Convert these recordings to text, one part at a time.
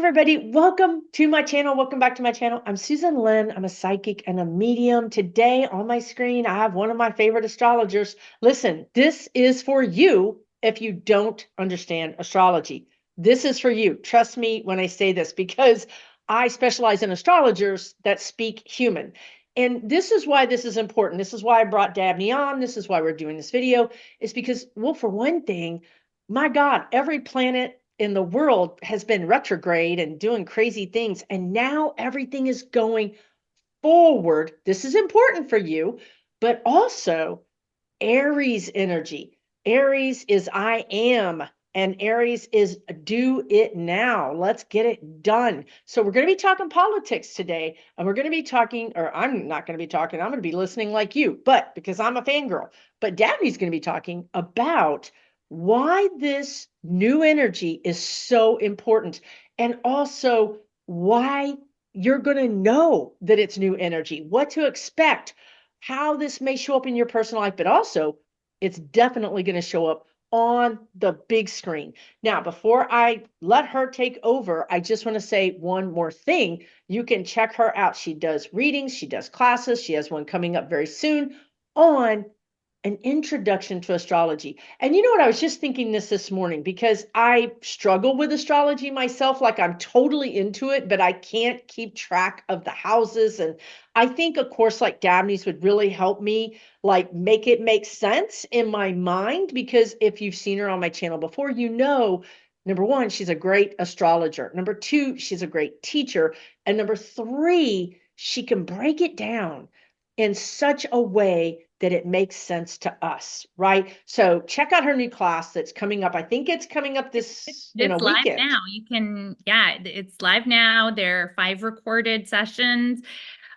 everybody, welcome to my channel. Welcome back to my channel. I'm Susan Lynn. I'm a psychic and a medium. Today on my screen, I have one of my favorite astrologers. Listen, this is for you if you don't understand astrology. This is for you. Trust me when I say this, because I specialize in astrologers that speak human. And this is why this is important. This is why I brought Dabney on. This is why we're doing this video, is because, well, for one thing, my God, every planet in the world has been retrograde and doing crazy things. And now everything is going forward. This is important for you, but also Aries energy. Aries is I am, and Aries is do it now. Let's get it done. So we're going to be talking politics today, and we're going to be talking, or I'm not going to be talking, I'm going to be listening like you, but because I'm a fangirl. But Dabney's going to be talking about why this new energy is so important, and also why you're going to know that it's new energy, what to expect, how this may show up in your personal life, but also it's definitely going to show up on the big screen. Now, before I let her take over, I just want to say one more thing. You can check her out. She does readings, she does classes. She has one coming up very soon on an introduction to astrology. And you know what? I was just thinking this morning, because I struggle with astrology myself. Like, I'm totally into it, but I can't keep track of the houses. And I think a course like Dabney's would really help me, like, make it make sense in my mind. Because if you've seen her on my channel before, you know, number one, she's a great astrologer. Number two, she's a great teacher. And number three, she can break it down in such a way that it makes sense to us, right? So check out her new class that's coming up. I think it's coming up this, It's live weekend. now. You can, yeah, it's live now. There are 5 recorded sessions,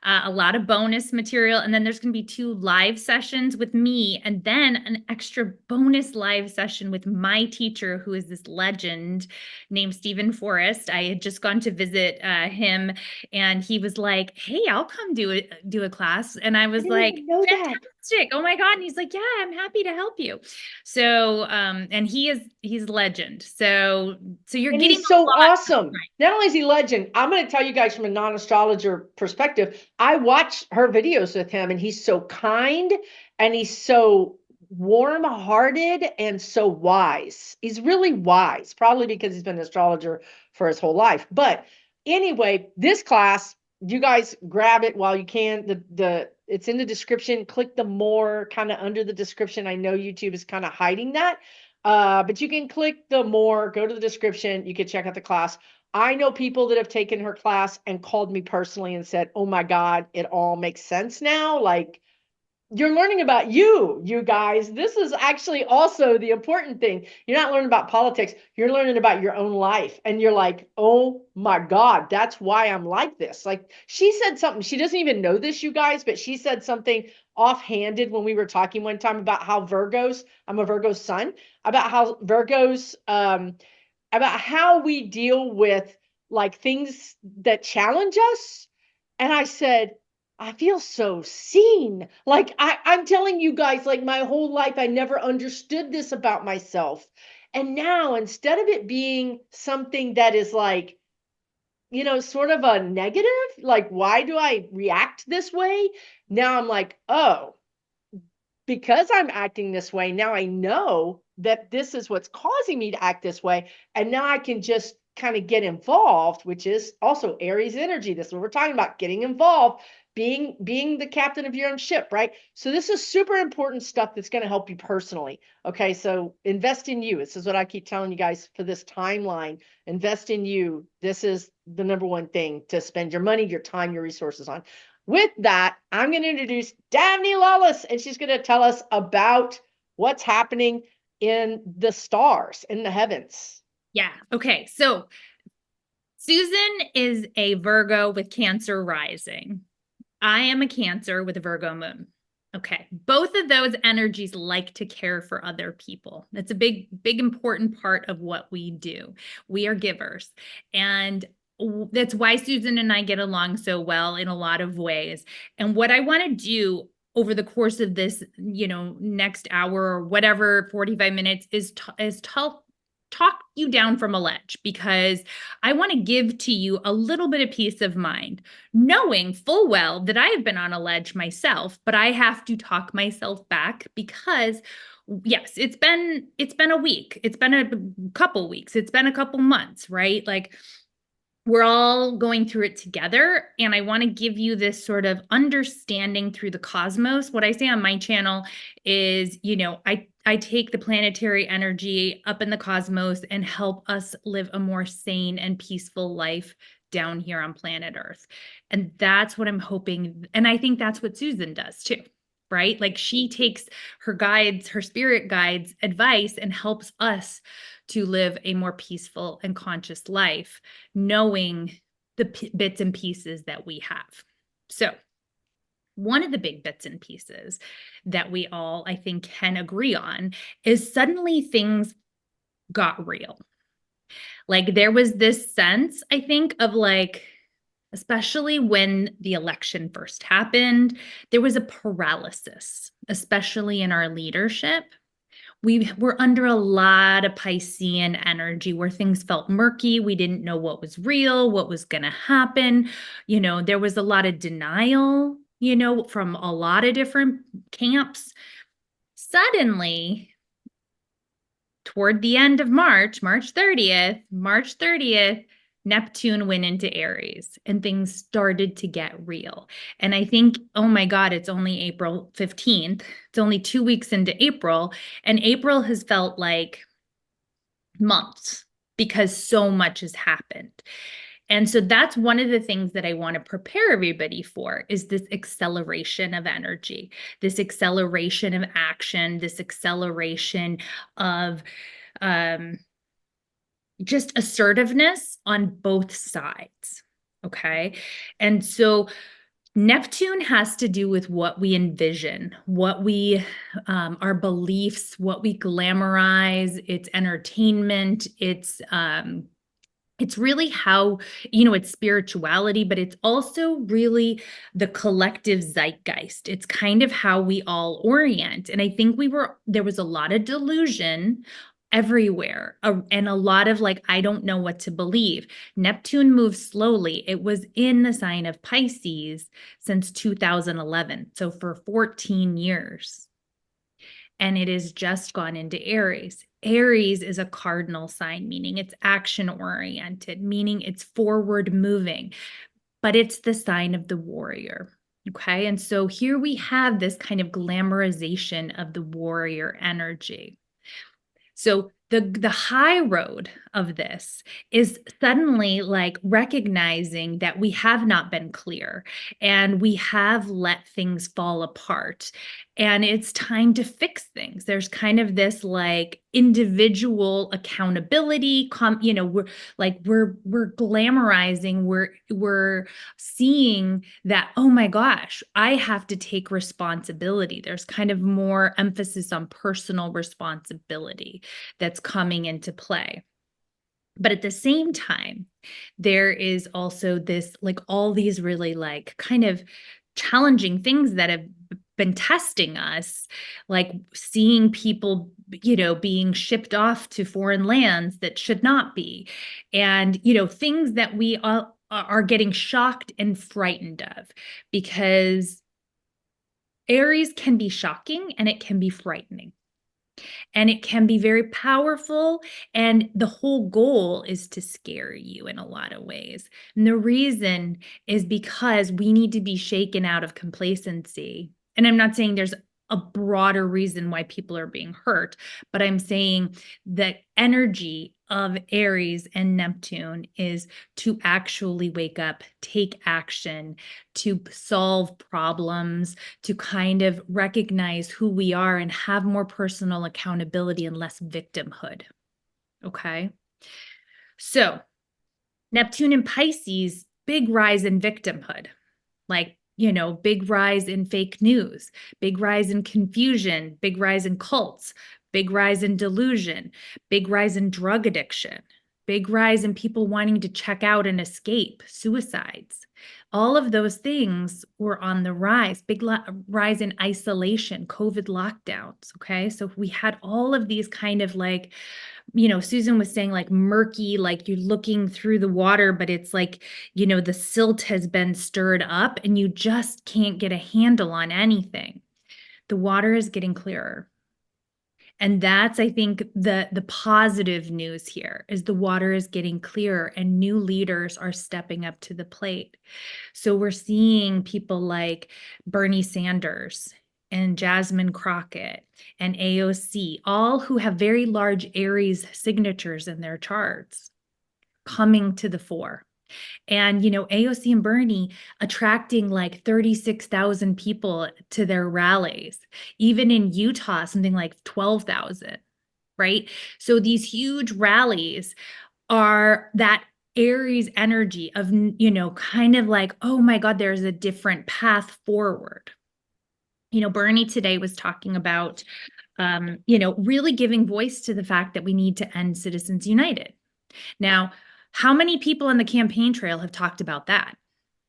a lot of bonus material. And then there's going to be 2 live sessions with me, and then an extra bonus live session with my teacher, who is this legend named Stephen Forrest. I had just gone to visit him, and he was like, "Hey, I'll come do a class." And I I was didn't like, even know that. "Fantastic. Oh my God." And he's like, "Yeah, I'm happy to help you." So, and he's legend. So you're And getting he's a so lot. awesome. Not only is he legend, I'm going to tell you guys from a non-astrologer perspective, I watch her videos with him, and he's so kind, and he's so warm-hearted, and so wise. He's really wise, probably because he's been an astrologer for his whole life. But anyway, this class, you guys grab it while you can. The it's in the description. Click the more kind of under the description. I know YouTube is kind of hiding that. But you can click the more, go to the description. You can check out the class. I know people that have taken her class and called me personally and said, "Oh my God, it all makes sense now." Like, you're learning about you guys. This is actually also the important thing. You're not learning about politics. You're learning about your own life. And you're like, "Oh my God, that's why I'm like this." Like, she said something, she doesn't even know this, you guys, but she said something offhanded when we were talking one time about how Virgos, I'm a Virgo sun, about how Virgos, about how we deal with, like, things that challenge us. And I said, "I feel so seen." Like, I'm telling you guys, like, my whole life, I never understood this about myself. And now, instead of it being something that is like, sort of a negative, like, why do I react this way? Now I'm like, oh, because I'm acting this way, now I know that this is what's causing me to act this way. And now I can just kind of get involved, which is also Aries energy. This is what we're talking about, getting involved, being the captain of your own ship, right? So this is super important stuff that's going to help you personally. Okay, so invest in you. This is what I keep telling you guys for this timeline. Invest in you. This is the number one thing to spend your money, your time, your resources on. With that, I'm going to introduce Dabney Lawless, and she's going to tell us about what's happening in the stars, in the heavens. Yeah. Okay. So Susan is a Virgo with Cancer rising. I am a Cancer with a Virgo moon. Okay. Both of those energies like to care for other people. That's a big, important part of what we do. We are givers. And that's why Susan and I get along so well in a lot of ways. And what I want to do over the course of this, next hour or whatever, 45 minutes, is talk you down from a ledge because I want to give to you a little bit of peace of mind, knowing full well that I have been on a ledge myself, but I have to talk myself back because yes, it's been a week. It's been a couple weeks. It's been a couple months, right? Like we're all going through it together. And I want to give you this sort of understanding through the cosmos. What I say on my channel is, I take the planetary energy up in the cosmos and help us live a more sane and peaceful life down here on planet Earth. And that's what I'm hoping. And I think that's what Susan does too, right? Like she takes her guides, her spirit guides advice and helps us to live a more peaceful and conscious life, knowing the bits and pieces that we have. So one of the big bits and pieces that we all, I think, can agree on is suddenly things got real. Like there was this sense, I think, of like, especially when the election first happened, there was a paralysis, especially in our leadership. We were under a lot of Piscean energy where things felt murky. We didn't know what was real, what was going to happen. There was a lot of denial, from a lot of different camps. Suddenly, toward the end of March 30th, Neptune went into Aries and things started to get real. And I think, oh my God, it's only April 15th. It's only 2 weeks into April. And April has felt like months because so much has happened. And so that's one of the things that I want to prepare everybody for is this acceleration of energy, this acceleration of action, this acceleration of just assertiveness on both sides. Okay. And so Neptune has to do with what we envision, what we, our beliefs, what we glamorize, it's entertainment, it's really how, it's spirituality, but it's also really the collective zeitgeist. It's kind of how we all orient. And I think there was a lot of delusion everywhere and a lot of like, I don't know what to believe. Neptune moves slowly. It was in the sign of Pisces since 2011. So for 14 years. And it has just gone into Aries. Aries is a cardinal sign, meaning it's action oriented, meaning it's forward moving, but it's the sign of the warrior. Okay. And so here we have this kind of glamorization of the warrior energy. So the high road of this is suddenly like recognizing that we have not been clear and we have let things fall apart and it's time to fix things. There's kind of this like individual accountability, we're glamorizing, we're seeing that, oh my gosh, I have to take responsibility. There's kind of more emphasis on personal responsibility that's coming into play. But at the same time, there is also this, like all these really like kind of challenging things that have been testing us, like seeing people, being shipped off to foreign lands that should not be. And, things that we are getting shocked and frightened of because Aries can be shocking and it can be frightening. And it can be very powerful. And the whole goal is to scare you in a lot of ways. And the reason is because we need to be shaken out of complacency. And I'm not saying there's a broader reason why people are being hurt, but I'm saying that energy of Aries and Neptune is to actually wake up, take action, to solve problems, to kind of recognize who we are and have more personal accountability and less victimhood. Okay. So Neptune and Pisces, big rise in victimhood, like, big rise in fake news, big rise in confusion, big rise in cults, big rise in delusion, big rise in drug addiction, big rise in people wanting to check out and escape, suicides. All of those things were on the rise, big rise in isolation, COVID lockdowns. Okay. So we had all of these kind of like Susan was saying like murky, like you're looking through the water, but it's like, the silt has been stirred up and you just can't get a handle on anything. The water is getting clearer. And that's, I think, the positive news here is the water is getting clearer and new leaders are stepping up to the plate. So we're seeing people like Bernie Sanders and Jasmine Crockett and AOC, all who have very large Aries signatures in their charts, coming to the fore. And, AOC and Bernie attracting like 36,000 people to their rallies. Even in Utah, something like 12,000, right? So these huge rallies are that Aries energy of, kind of like, oh my God, there's a different path forward. Bernie today was talking about, really giving voice to the fact that we need to end Citizens United. Now, how many people on the campaign trail have talked about that?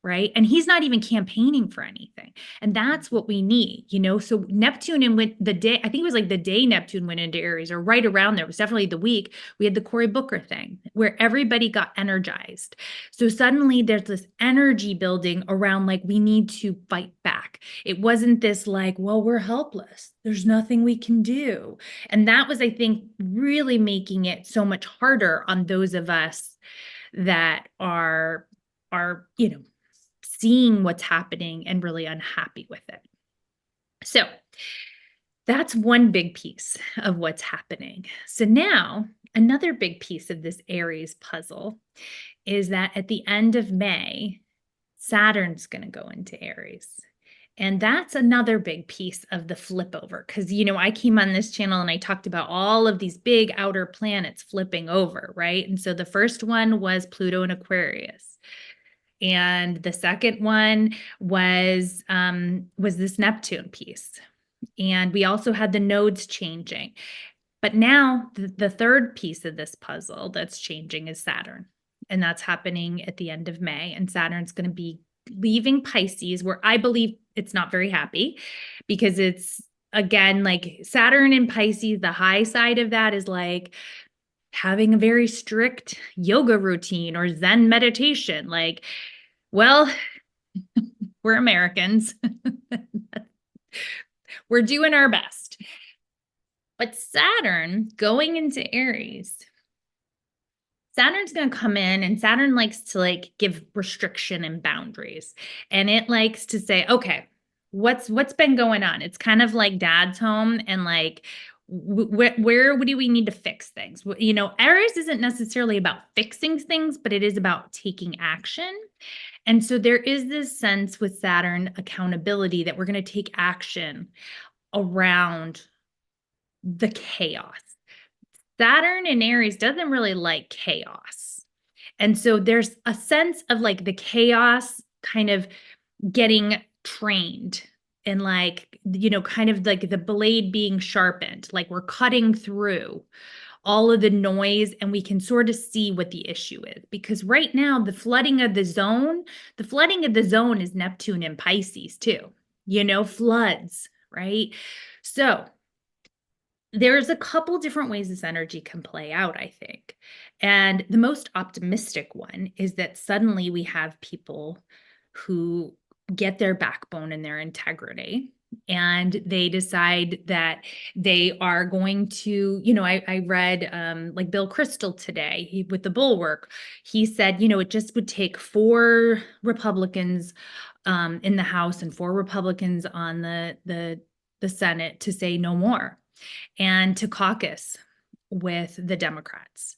Right. And he's not even campaigning for anything. And that's what we need, So Neptune, and when the day, I think it was like the day Neptune went into Aries, or right around there, it was definitely the week, we had the Cory Booker thing where everybody got energized. So suddenly there's this energy building around like we need to fight back. It wasn't this like, well, we're helpless. There's nothing we can do. And that was, I think, really making it so much harder on those of us that are seeing what's happening and really unhappy with it. So that's one big piece of what's happening. So now another big piece of this Aries puzzle is that at the end of May, Saturn's going to go into Aries. And that's another big piece of the flip over. Because, I came on this channel and I talked about all of these big outer planets flipping over, right? And so the first one was Pluto in Aquarius. And the second one was this Neptune piece. And we also had the nodes changing. But now the third piece of this puzzle that's changing is Saturn. And that's happening at the end of May. And Saturn's going to be leaving Pisces, where I believe it's not very happy, because it's, again, like Saturn in Pisces, the high side of that is like having a very strict yoga routine or Zen meditation. Like, well, we're Americans. We're doing our best. But Saturn going into Aries, Saturn's going to come in, and Saturn likes to like give restriction and boundaries. And it likes to say, okay, what's been going on? It's kind of like dad's home, and like, where do we need to fix things? Aries isn't necessarily about fixing things, but it is about taking action. And so there is this sense with Saturn accountability that we're going to take action around the chaos. Saturn in Aries doesn't really like chaos. And so there's a sense of like the chaos kind of getting trained, and like, kind of like the blade being sharpened, like we're cutting through all of the noise and we can sort of see what the issue is. Because right now, the flooding of the zone is Neptune and Pisces too, floods, right? So there's a couple different ways this energy can play out, I think. And the most optimistic one is that suddenly we have people who get their backbone and their integrity, and they decide that they are going to, I read like Bill Kristol today with the Bulwark. He said, it just would take 4 Republicans in the House and 4 Republicans on the Senate to say no more, and to caucus with the Democrats.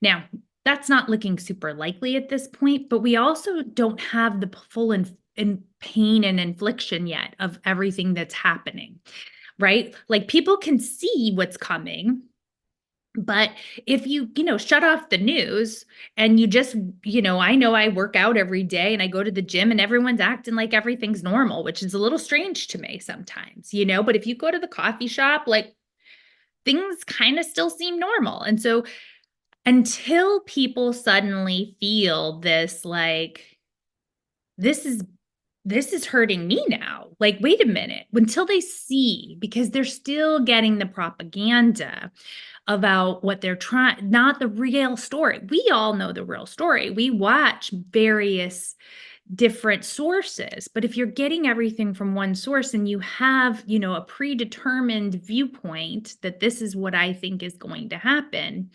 Now, that's not looking super likely at this point, but we also don't have the full in pain and infliction yet of everything that's happening, right? Like, people can see what's coming, but if you, shut off the news and you just, I know I work out every day and I go to the gym and everyone's acting like everything's normal, which is a little strange to me sometimes, but if you go to the coffee shop, like, things kind of still seem normal. And so until people suddenly feel this, like, this is this is hurting me now. Like, wait a minute, until they see, because they're still getting the propaganda about what they're trying, not the real story. We all know the real story. We watch various different sources, but if you're getting everything from one source and you have, a predetermined viewpoint that this is what I think is going to happen,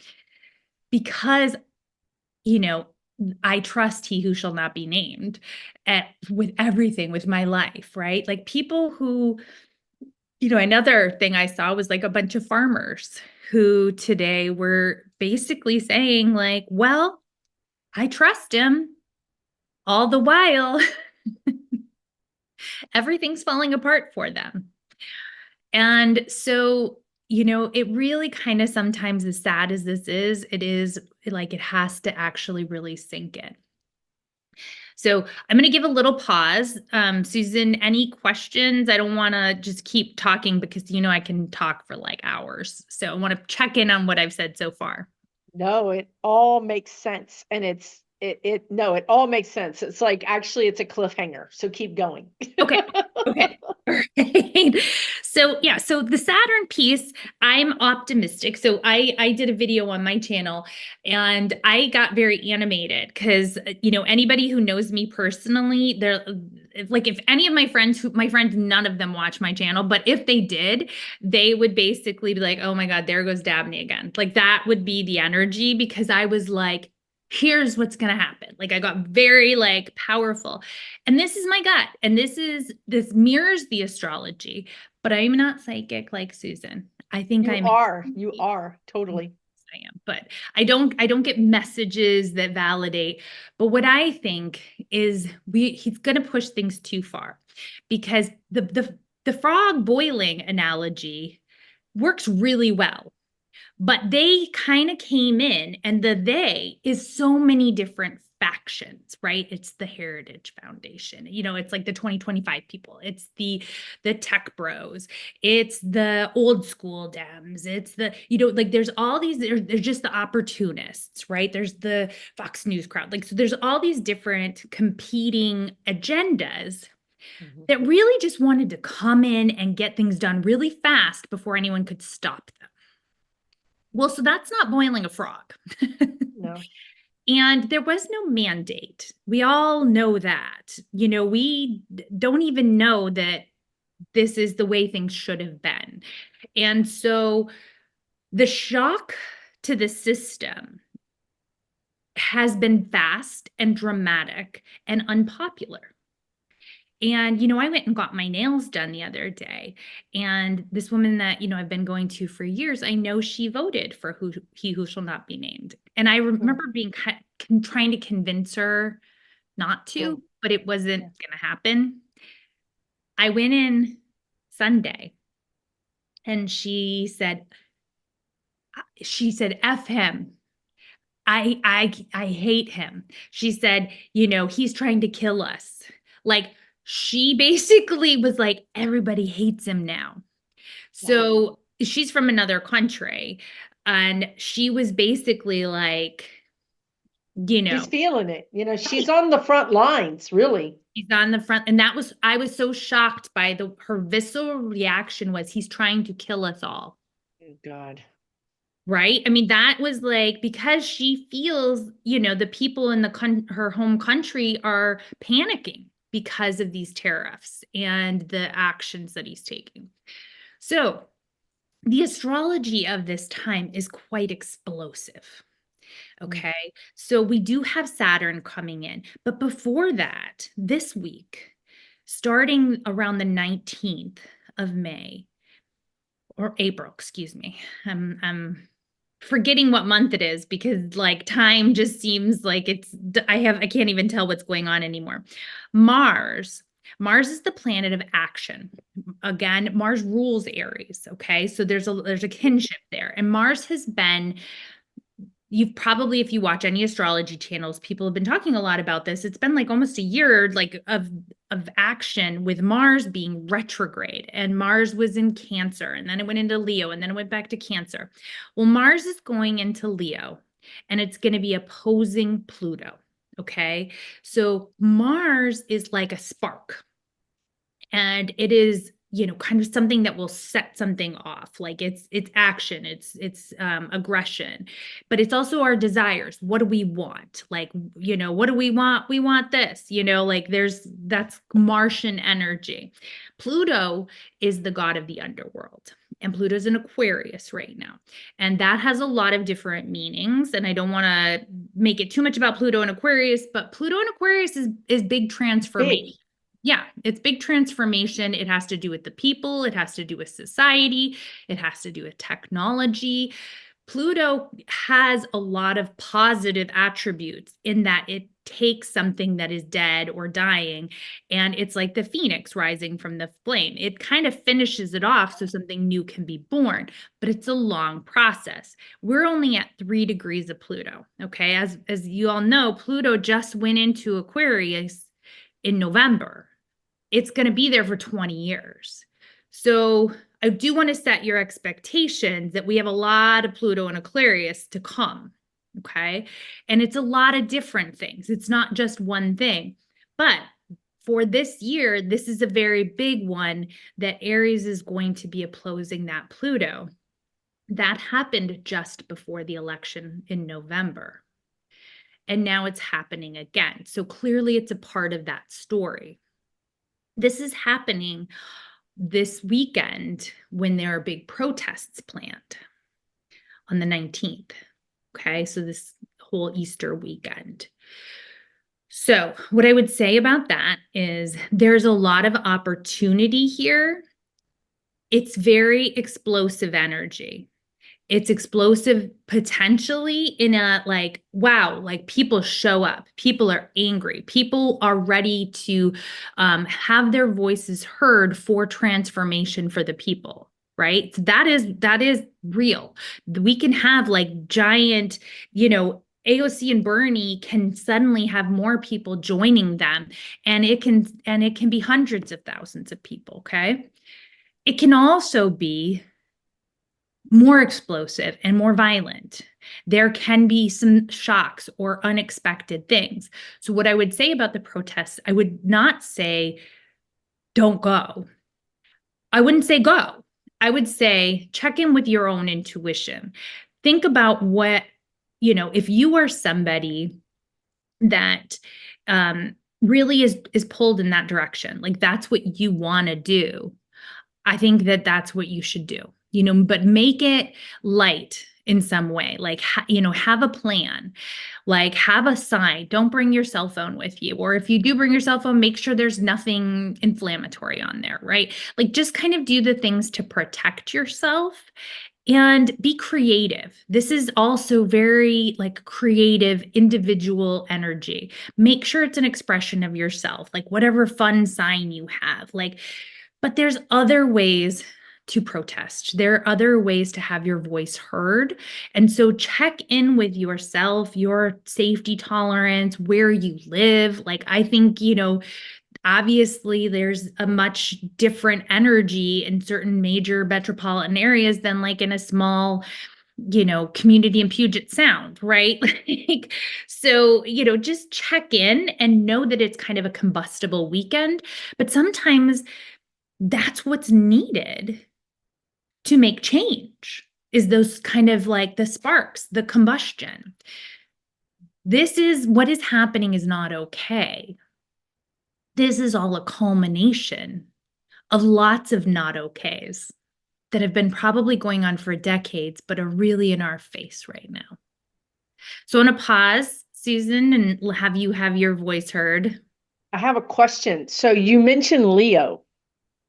because, you know, I trust he who shall not be named with everything with my life, right? Like people who, another thing I saw was like a bunch of farmers who today were basically saying, like, well, I trust him. All the while, everything's falling apart for them. And so, it really kind of sometimes, as sad as this is, it is like it has to actually really sink in. So I'm going to give a little pause. Susan, any questions? I don't want to just keep talking because, I can talk for like hours. So I want to check in on what I've said so far. No, it all makes sense. And no, it all makes sense. It's like, actually, it's a cliffhanger. So keep going. Okay. Okay. All right. So yeah, so the Saturn piece, I'm optimistic. So I did a video on my channel and I got very animated because anybody who knows me personally, they're like, if any of my friends, none of them watch my channel, but if they did, they would basically be like, oh my God, there goes Dabney again. Like that would be the energy because I was like, here's what's going to happen. Like I got very like powerful. And this is my gut. And this mirrors the astrology, but I'm not psychic like Susan. I think You are totally. I am, but I don't get messages that validate. But what I think is he's going to push things too far because the frog boiling analogy works really well. But they kind of came in, and the they is so many different factions, right? It's the Heritage Foundation. It's like the 2025 people. It's the tech bros. It's the old school Dems. It's the, like there's all these, there's just the opportunists, right? There's the Fox News crowd. Like, so there's all these different competing agendas that really just wanted to come in and get things done really fast before anyone could stop them. Well, so that's not boiling a frog. No. And there was no mandate. We all know that. We don't even know that this is the way things should have been. And so the shock to the system has been fast and dramatic and unpopular. And, I went and got my nails done the other day. And this woman that, I've been going to for years, I know she voted for he who shall not be named. And I remember being trying to convince her not to, but it wasn't going to happen. I went in Sunday and she said, F him. I hate him. She said, he's trying to kill us. Like, she basically was like, everybody hates him now. So she's from another country. And she was basically like, She's feeling it. She's on the front lines, really. He's on the front. And I was so shocked by her visceral reaction was he's trying to kill us all. Oh, God. Right? I mean, that was like, because she feels, the people in her home country are panicking because of these tariffs and the actions that he's taking. So the astrology of this time is quite explosive. Okay. So we do have Saturn coming in, but before that, this week, starting around the 19th of May or April, excuse me, I'm forgetting what month it is because like time just seems like I can't even tell what's going on anymore. Mars is the planet of action. Again, Mars rules Aries. Okay. So there's a kinship there. And Mars has been, you've probably, if you watch any astrology channels, people have been talking a lot about this. It's been like almost a year like of action with Mars being retrograde, and Mars was in Cancer, and then it went into Leo, and then it went back to Cancer. Well, Mars is going into Leo, and it's going to be opposing Pluto. Okay. So Mars is like a spark, and it is, kind of something that will set something off. Like it's action, it's aggression, but it's also our desires. What do we want? Like, what do we want? We want this, like that's Martian energy. Pluto is the god of the underworld, and Pluto's in Aquarius right now, and that has a lot of different meanings, and I don't want to make it too much about Pluto and Aquarius, but Pluto and Aquarius is big transformation. Big. Yeah, it's big transformation. It has to do with the people, it has to do with society, it has to do with technology. Pluto has a lot of positive attributes in that it takes something that is dead or dying, and it's like the phoenix rising from the flame. It kind of finishes it off so something new can be born, but it's a long process. We're only at 3 degrees of Pluto. Okay, as you all know, Pluto just went into Aquarius in November. It's going to be there for 20 years. So I do want to set your expectations that we have a lot of Pluto and Aquarius to come. Okay. And it's a lot of different things. It's not just one thing. But for this year, this is a very big one that Aries is going to be opposing that Pluto. That happened just before the election in November. And now it's happening again. So clearly it's a part of that story. This is happening this weekend when there are big protests planned on the 19th. Okay, so this whole Easter weekend. So, what I would say about that is there's a lot of opportunity here. It's very explosive energy. It's explosive potentially in a like, wow, like people show up, people are angry, people are ready to have their voices heard for transformation for the people, right? So that is real. We can have like giant, AOC and Bernie can suddenly have more people joining them, and it can be hundreds of thousands of people. Okay, it can also be more explosive and more violent. There can be some shocks or unexpected things. So, what I would say about the protests, I would not say don't go. I wouldn't say go. I would say check in with your own intuition. Think about what, if you are somebody that really is pulled in that direction, like that's what you want to do, I think that that's what you should do, but make it light in some way, like, have a plan, like have a sign. Don't bring your cell phone with you. Or if you do bring your cell phone, make sure there's nothing inflammatory on there, right? Like just kind of do the things to protect yourself and be creative. This is also very like creative individual energy. Make sure it's an expression of yourself, like whatever fun sign you have, like, but there's other ways to protest. There are other ways to have your voice heard. And so check in with yourself, your safety tolerance, where you live. Like, I think, obviously there's a much different energy in certain major metropolitan areas than like in a small, community in Puget Sound, right? Like, so, just check in and know that it's kind of a combustible weekend, but sometimes that's what's needed to make change, is those kind of like the sparks, the combustion. This is what is happening is not okay. This is all a culmination of lots of not okays that have been probably going on for decades, but are really in our face right now. So I want to pause, Susan, and have you have your voice heard. I have a question. So you mentioned Leo.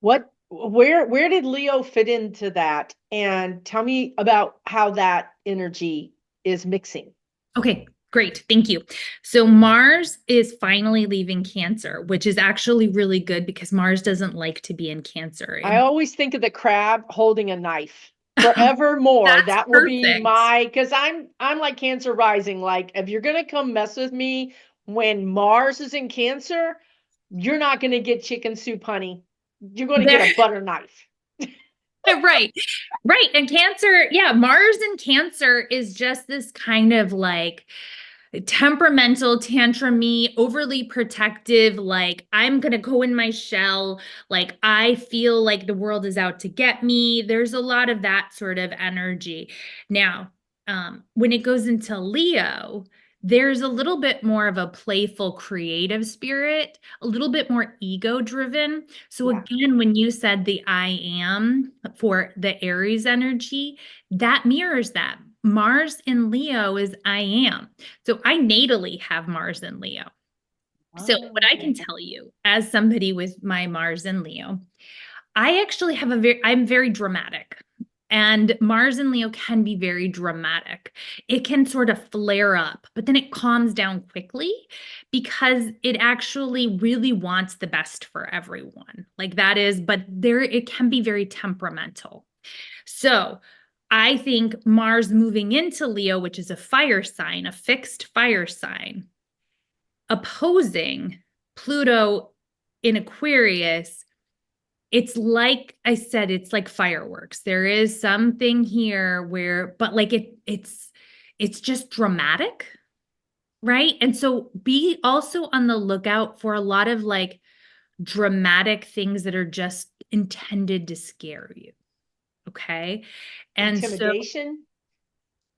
Where did Leo fit into that? And tell me about how that energy is mixing. Okay, great. Thank you. So Mars is finally leaving Cancer, which is actually really good because Mars doesn't like to be in Cancer. I always think of the crab holding a knife. Forevermore, That's that will be perfect. my, because I'm like Cancer rising. Like if you're gonna come mess with me when Mars is in Cancer, you're not gonna get chicken soup, honey. You're gonna get There, a butter knife. right. Right. And Cancer, yeah, Mars in Cancer is just this kind of like, temperamental, tantrumy, overly protective, like I'm gonna go in my shell, like I feel like the world is out to get me. There's a lot of that sort of energy. Now, when it goes into Leo, there's a little bit more of a playful, creative spirit, a little bit more ego driven. So, Yeah. again, when you said the I am for the Aries energy, that mirrors that. Mars in Leo is I am. So, I natally have Mars in Leo. So, what Oh, I can okay. tell you as somebody with my Mars in Leo, I actually have I'm very dramatic. And Mars and Leo can be very dramatic. It can sort of flare up, but then it calms down quickly because it actually really wants the best for everyone. Like that is, but there it can be very temperamental. So I think Mars moving into Leo, which is a fire sign, a fixed fire sign, opposing Pluto in Aquarius, it's like I said, it's like fireworks. There is something here where, but like it's just dramatic, right? And so be also on the lookout for a lot of like dramatic things that are just intended to scare you. Okay. And so Intimidation.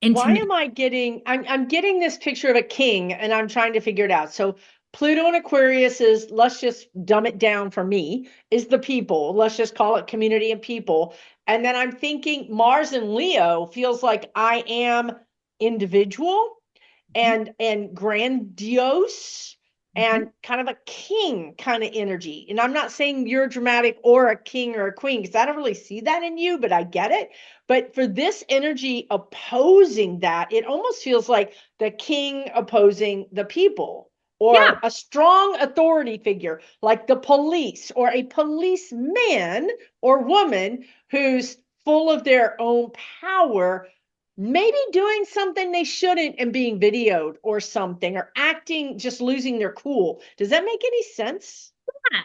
Why intimidate. am I getting I'm getting this picture of a king and I'm trying to figure it out. So Pluto and Aquarius is, let's just dumb it down for me, is the people. Let's just call it community and people. And then I'm thinking Mars and Leo feels like I am individual and grandiose and kind of a king kind of energy. And I'm not saying you're dramatic or a king or a queen because I don't really see that in you, but I get it. But for this energy opposing that, it almost feels like the king opposing the people, or Yeah. a strong authority figure like the police, or a policeman or woman who's full of their own power, maybe doing something they shouldn't and being videoed or something, or acting, just losing their cool. Does that make any sense?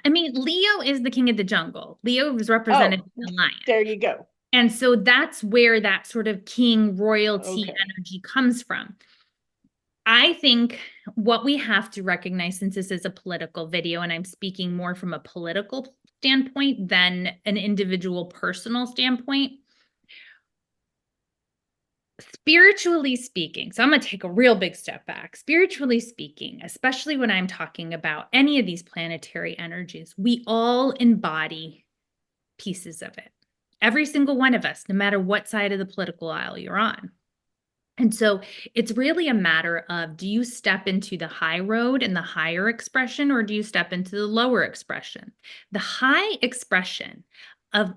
I mean, Leo is the king of the jungle. Leo is represented Oh, in the lion. there you go. And so that's where that sort of king royalty Okay. energy comes from. I think what we have to recognize, since this is a political video and I'm speaking more from a political standpoint than an individual personal standpoint, spiritually speaking, so I'm going to take a real big step back. Spiritually speaking, especially when I'm talking about any of these planetary energies, we all embody pieces of it. Every single one of us, no matter what side of the political aisle you're on. And so it's really a matter of, do you step into the high road and the higher expression, or do you step into the lower expression? The high expression of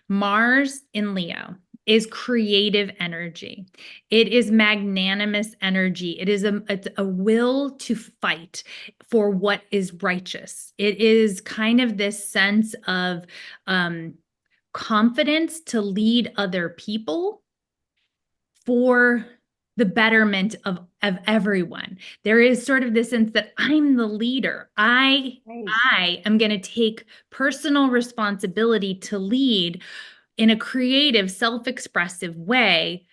Mars in Leo is creative energy. It is magnanimous energy. It's a will to fight for what is righteous. It is kind of this sense of confidence to lead other people for the betterment of everyone. There is sort of this sense that I'm the leader. Nice. I am going to take personal responsibility to lead in a creative, self-expressive way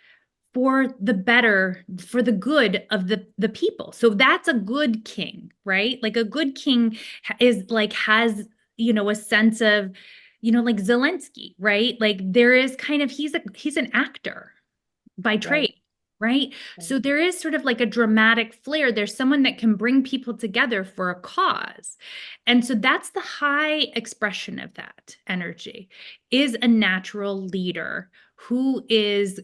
for the better, for the good of the people. So that's a good king, right? Like a good king is like has, a sense of, like Zelensky, right? Like there is kind of he's an actor by Right. trade, right? Right. So there is sort of like a dramatic flair. There's someone that can bring people together for a cause. And so that's the high expression of that energy, is a natural leader who is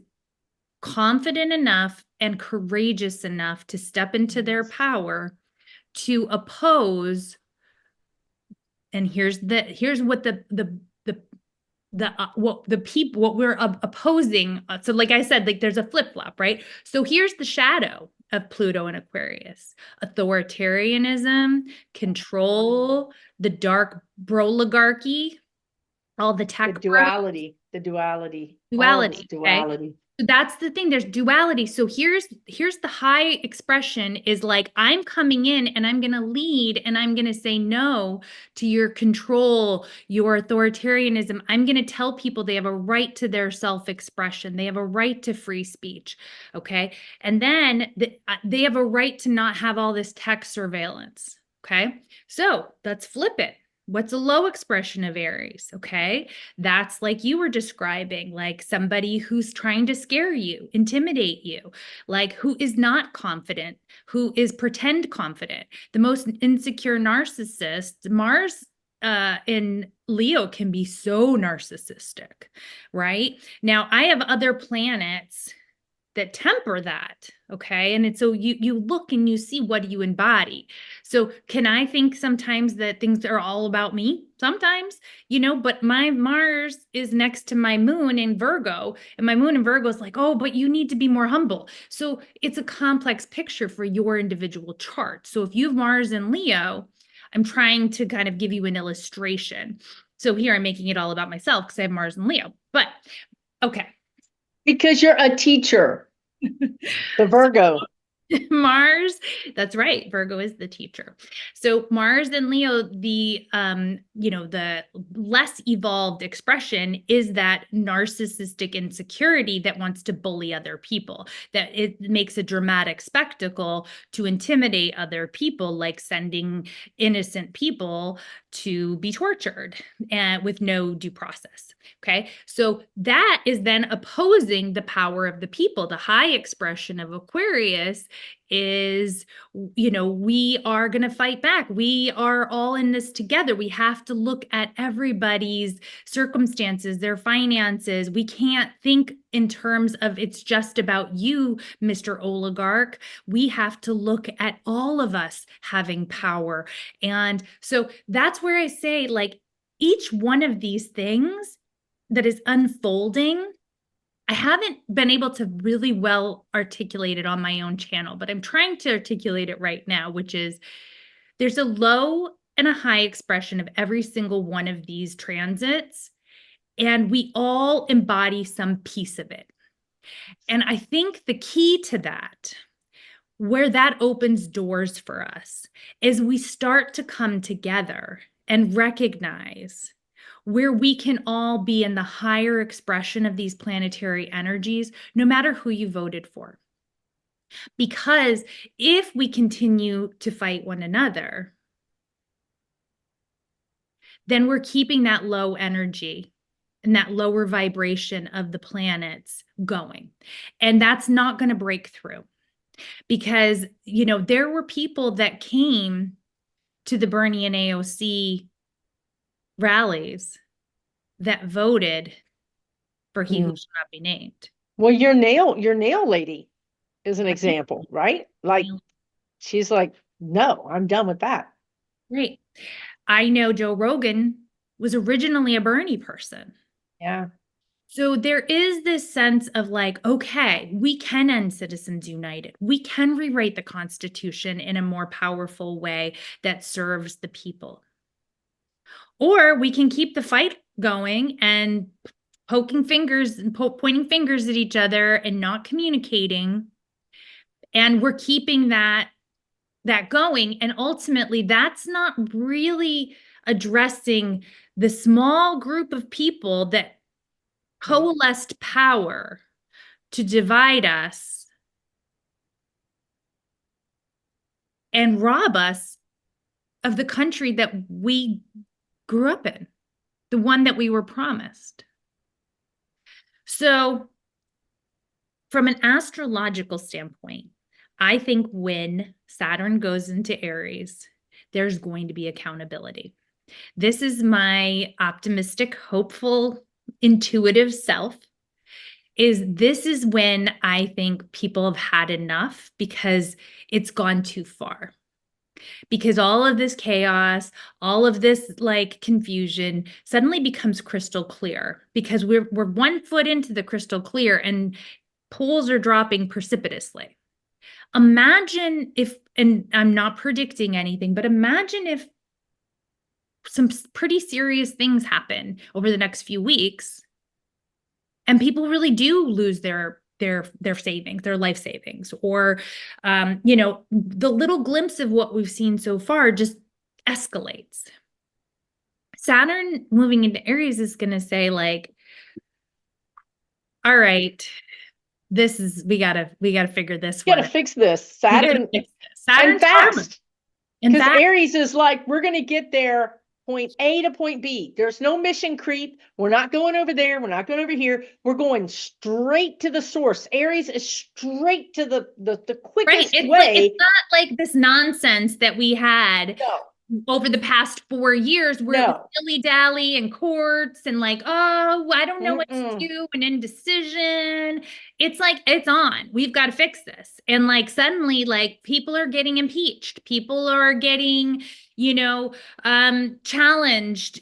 confident enough and courageous enough to step into their Nice. power to oppose. And here's what what we're opposing. So like I said, like there's a flip-flop, right? So here's the shadow of Pluto and Aquarius: authoritarianism, control, the dark broligarchy, all the The tech bros, duality, the duality, all this duality. Okay. duality. That's the thing. There's duality. So here's the high expression is like, I'm coming in and I'm going to lead and I'm going to say no to your control, your authoritarianism. I'm going to tell people they have a right to their self-expression. They have a right to free speech. Okay. And then they have a right to not have all this tech surveillance. Okay. So let's flip it. What's a low expression of Aries? Okay. That's like you were describing, like somebody who's trying to scare you, intimidate you, like who is not confident, who is pretend confident. The most insecure narcissist, Mars in Leo can be so narcissistic, right? Now, I have other planets that temper that, okay? And it's so you look and you see what do you embody. So can I think sometimes that things are all about me? Sometimes, but my Mars is next to my moon in Virgo, and my moon in Virgo is like, oh, but you need to be more humble. So it's a complex picture for your individual chart. So if you have Mars in Leo, I'm trying to kind of give you an illustration. So here I'm making it all about myself because I have Mars in Leo. But okay. Because you're a teacher, the Virgo. Mars, that's right. Virgo is the teacher. So Mars and Leo, the less evolved expression is that narcissistic insecurity that wants to bully other people, that it makes a dramatic spectacle to intimidate other people, like sending innocent people to be tortured and with no due process. Okay. So that is then opposing the power of the people. The high expression of Aquarius is, we are going to fight back. We are all in this together. We have to look at everybody's circumstances, their finances. We can't think in terms of it's just about you, Mr. Oligarch. We have to look at all of us having power. And so that's where I say, like, each one of these things that is unfolding, I haven't been able to really well articulate it on my own channel, but I'm trying to articulate it right now, which is there's a low and a high expression of every single one of these transits, and we all embody some piece of it. And I think the key to that, where that opens doors for us, is we start to come together and recognize where we can all be in the higher expression of these planetary energies, no matter who you voted for. Because if we continue to fight one another, then we're keeping that low energy and that lower vibration of the planets going. And that's not going to break through because, there were people that came to the Bernie and AOC rallies that voted for he who shall not be named. Well, your nail lady is an example, right? Like she's like, no, I'm done with that. Right. I know Joe Rogan was originally a Bernie person. Yeah. So there is this sense of like, okay, we can end Citizens United. We can rewrite the Constitution in a more powerful way that serves the people. Or we can keep the fight going and poking fingers and pointing fingers at each other and not communicating. And we're keeping that going. And ultimately, that's not really addressing the small group of people that coalesced power to divide us and rob us of the country that we grew up in, the one that we were promised. So, from an astrological standpoint, I think when Saturn goes into Aries, there's going to be accountability. This is my optimistic, hopeful, intuitive self. This is when I think people have had enough because it's gone too far. Because all of this chaos, all of this like confusion suddenly becomes crystal clear because we're 1 foot into the crystal clear and poles are dropping precipitously. Imagine if, and I'm not predicting anything, but imagine if some pretty serious things happen over the next few weeks and people really do lose their their savings, their life savings, or you know, the little glimpse of what we've seen so far just escalates. Saturn moving into Aries is going to say like, all right, this is we gotta figure this You one got to out. fix this. We gotta Saturn fix this. and Saturn's karma. fast. In Because fact, Aries is like, we're going to get there point A to point B. There's no mission creep. We're not going over there. We're not going over here. We're going straight to the source. Aries is straight to the right. quickest It's like it's way. not like this nonsense that we had No, over the past 4 years where it was no. dilly-dally and courts and like, oh, I don't know what to Mm-mm. do and indecision. It's like it's on. We've got to fix this. And like suddenly, like people are getting impeached. People are getting, you know, challenged,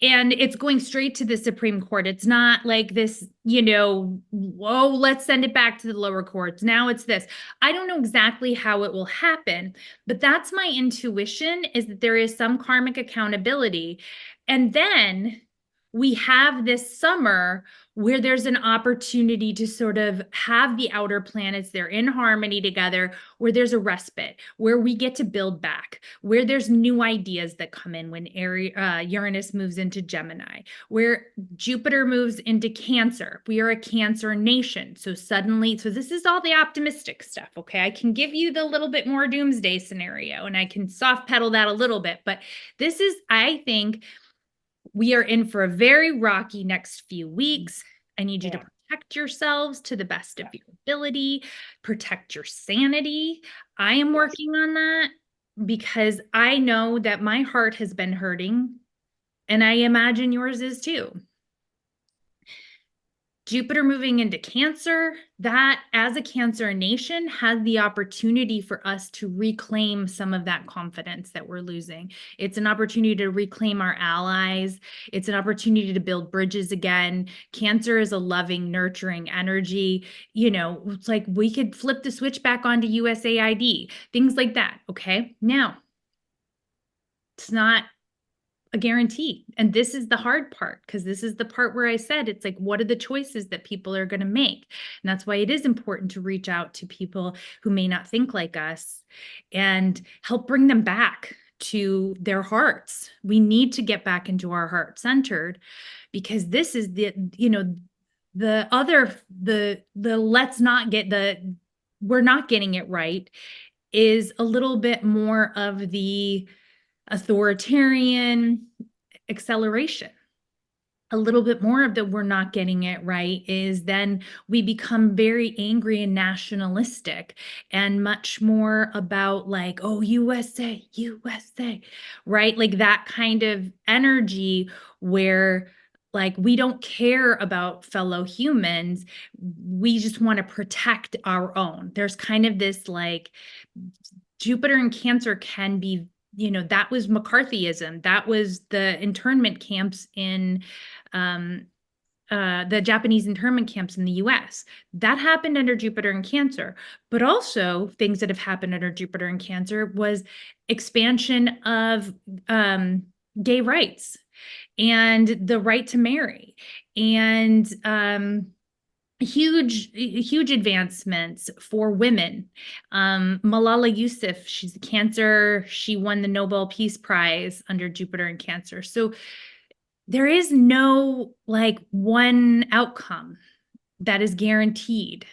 and it's going straight to the Supreme Court. It's not like this, you know, oh, let's send it back to the lower courts. Now it's this. I don't know exactly how it will happen, but that's my intuition, is that there is some karmic accountability. And then we have this summer where there's an opportunity to sort of have the outer planets, they're in harmony together, where there's a respite, where we get to build back, where there's new ideas that come in when Uranus moves into Gemini, where Jupiter moves into Cancer. We are a Cancer nation. So suddenly, so this is all the optimistic stuff, okay? I can give you the little bit more doomsday scenario and I can soft pedal that a little bit, but this is, I think, we are in for a very rocky next few weeks. I need you to protect yourselves to the best of your ability, protect your sanity. I am working on that because I know that my heart has been hurting, and I imagine yours is too. Jupiter moving into Cancer, that as a Cancer nation has the opportunity for us to reclaim some of that confidence that we're losing. It's an opportunity to reclaim our allies. It's an opportunity to build bridges again. Cancer is a loving, nurturing energy. You know, it's like we could flip the switch back onto USAID, things like that. Okay. Now, it's not a guarantee. And this is the hard part, because this is the part where I said it's like, what are the choices that people are going to make? And that's why it is important to reach out to people who may not think like us and help bring them back to their hearts. We need to get back into our heart centered, because this is the, you know, the other, the let's not get the, we're not getting it right, is a little bit more of the authoritarian acceleration. A little bit more of the we're not getting it right is then we become very angry and nationalistic, and much more about like, oh, USA, USA, right? Like that kind of energy where like we don't care about fellow humans. We just want to protect our own. There's kind of this like Jupiter and Cancer can be, you know, that was McCarthyism. That was the internment camps in the Japanese internment camps in the US. That happened under Jupiter and Cancer. But also things that have happened under Jupiter and Cancer was expansion of gay rights and the right to marry, and huge advancements for women. Malala Yousafzai, she's a Cancer. She won the Nobel Peace Prize under Jupiter and Cancer. So there is no like one outcome that is guaranteed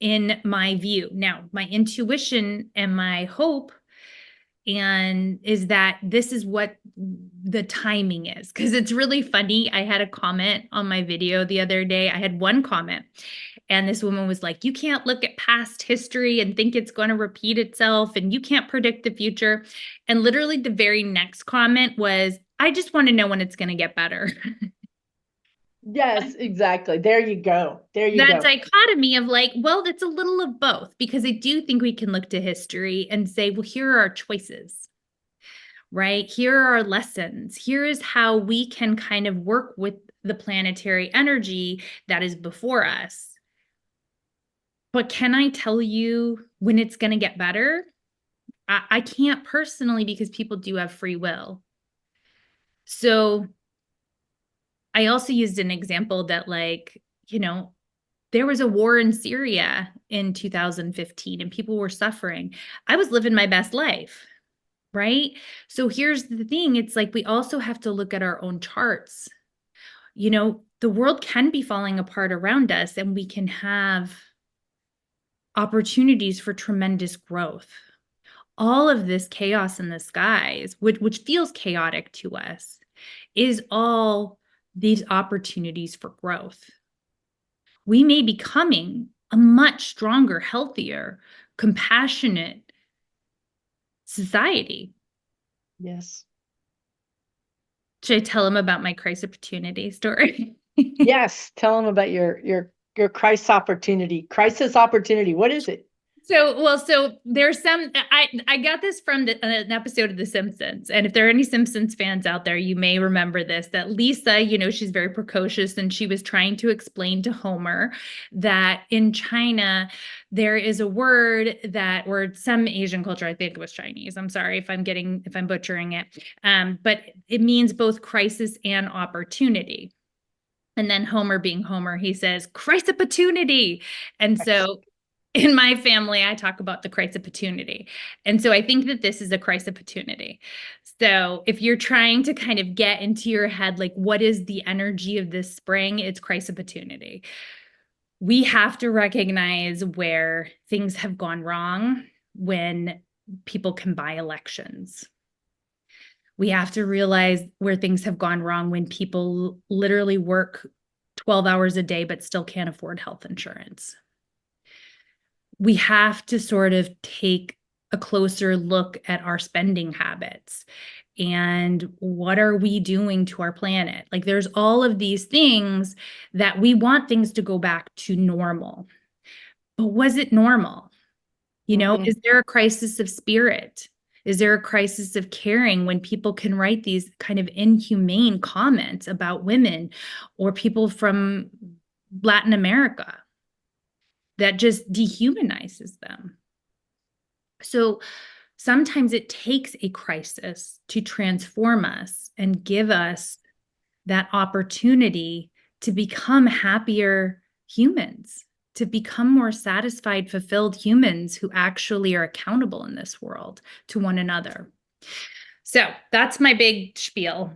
in my view. Now, my intuition and my hope and is that this is what the timing is, because it's really funny. I had a comment on my video the other day. I had one comment, and this woman was like, you can't look at past history and think it's going to repeat itself, and you can't predict the future. And literally the very next comment was, I just want to know when it's going to get better. Yes, exactly. There you go. There you That go. dichotomy of like, well, it's a little of both, because I do think we can look to history and say, well, here are our choices, right? Here are our lessons. Here is how we can kind of work with the planetary energy that is before us. But can I tell you when it's going to get better? I can't personally, because people do have free will. So I also used an example that, like, you know, there was a war in Syria in 2015 and people were suffering. I was living my best life, right? So here's the thing, it's like we also have to look at our own charts. You know, the world can be falling apart around us and we can have opportunities for tremendous growth. All of this chaos in the skies, which feels chaotic to us, is all these opportunities for growth. We may be becoming a much stronger, healthier, compassionate society. Yes. Should I tell them about my crisis opportunity story? Yes. Tell them about your crisis opportunity. Crisis opportunity. What is it? So there's some, I got this from an episode of The Simpsons. And if there are any Simpsons fans out there, you may remember this, that Lisa, you know, she's very precocious and she was trying to explain to Homer that in China, there is a word that, or some Asian culture, I think it was Chinese. I'm sorry if I'm butchering it. But it means both crisis and opportunity. And then Homer being Homer, he says, crisis opportunity. And so in my family, I talk about the crisis opportunity. And so I think that this is a crisis opportunity. So if you're trying to kind of get into your head, like, what is the energy of this spring? It's crisis opportunity. We have to recognize where things have gone wrong when people can buy elections. We have to realize where things have gone wrong when people literally work 12 hours a day, but still can't afford health insurance. We have to sort of take a closer look at our spending habits and what are we doing to our planet? Like there's all of these things that we want things to go back to normal. But was it normal? You know, is there a crisis of spirit? Is there a crisis of caring when people can write these kind of inhumane comments about women or people from Latin America that just dehumanizes them? So sometimes it takes a crisis to transform us and give us that opportunity to become happier humans, to become more satisfied, fulfilled humans who actually are accountable in this world to one another. So that's my big spiel.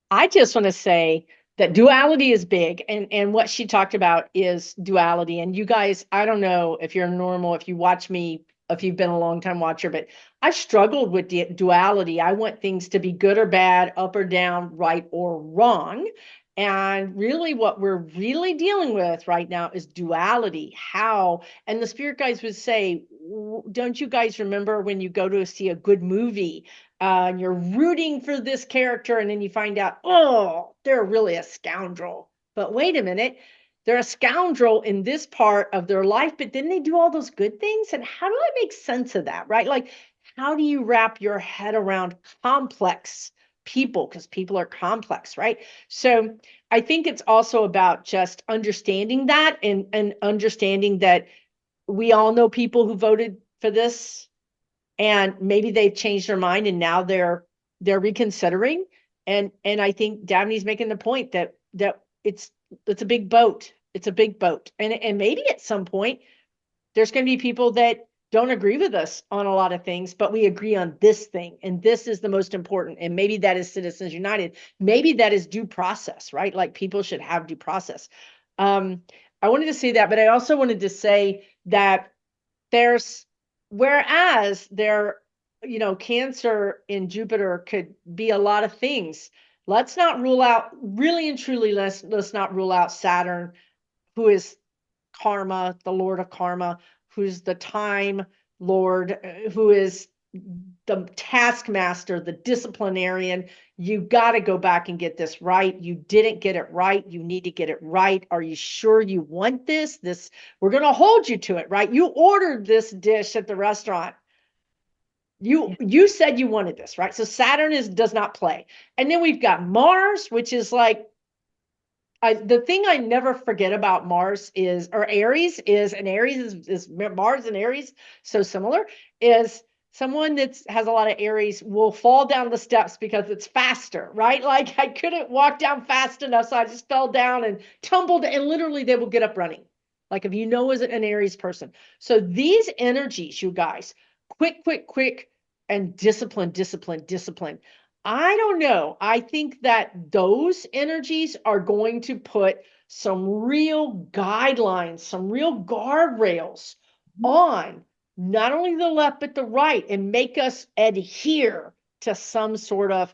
I just want to say that duality is big, and what she talked about is duality. And you guys, I don't know if you're normal, if you watch me, if you've been a long time watcher, but I struggled with the duality. I want things to be good or bad, up or down, right or wrong. And really, what we're really dealing with right now is duality. How, and the spirit guides would say, don't you guys remember when you go to see a good movie? And you're rooting for this character, and then you find out, oh, they're really a scoundrel. But wait a minute, they're a scoundrel in this part of their life, but then they do all those good things. And how do I make sense of that, right? Like, how do you wrap your head around complex people? Because people are complex, right? So I think it's also about just understanding that and understanding that we all know people who voted for this and maybe they've changed their mind and now they're reconsidering. And I think Dabney's making the point that it's a big boat. It's a big boat. And maybe at some point there's going to be people that don't agree with us on a lot of things, but we agree on this thing. And this is the most important. And maybe that is Citizens United. Maybe that is due process, right? Like people should have due process. I wanted to say that, but I also wanted to say that there's, whereas there, you know, Cancer in Jupiter could be a lot of things. Let's not rule out, really and truly, let's not rule out Saturn, who is karma, the Lord of karma, who's the time Lord, who is the taskmaster, the disciplinarian. You got to go back and get this right. You didn't get it right. You need to get it right. Are you sure you want this? We're going to hold you to it, right? You ordered this dish at the restaurant. You said you wanted this, right? So Saturn does not play. And then we've got Mars, which is like, the thing I never forget about Mars is, or Aries is, and Aries is Mars and Aries so similar, is someone that has a lot of Aries will fall down the steps because it's faster, right? Like I couldn't walk down fast enough, so I just fell down and tumbled, and literally they will get up running. Like if you know as an Aries person. So these energies, you guys, quick, quick, quick, and discipline, discipline, discipline. I don't know. I think that those energies are going to put some real guidelines, some real guardrails on not only the left, but the right, and make us adhere to some sort of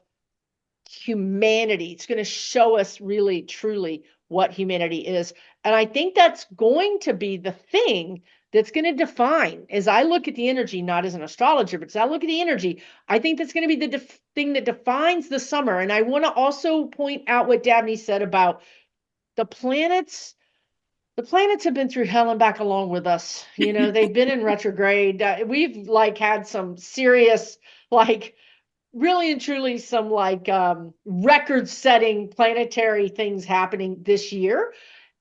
humanity. It's going to show us really, truly what humanity is. And I think that's going to be the thing that's going to define, as I look at the energy, not as an astrologer, but as I look at the energy, I think that's going to be the thing that defines the summer. And I want to also point out what Dabney said about the planets. The planets have been through hell and back along with us. You know, they've been in retrograde. We've like had some serious, like really and truly some like record setting planetary things happening this year.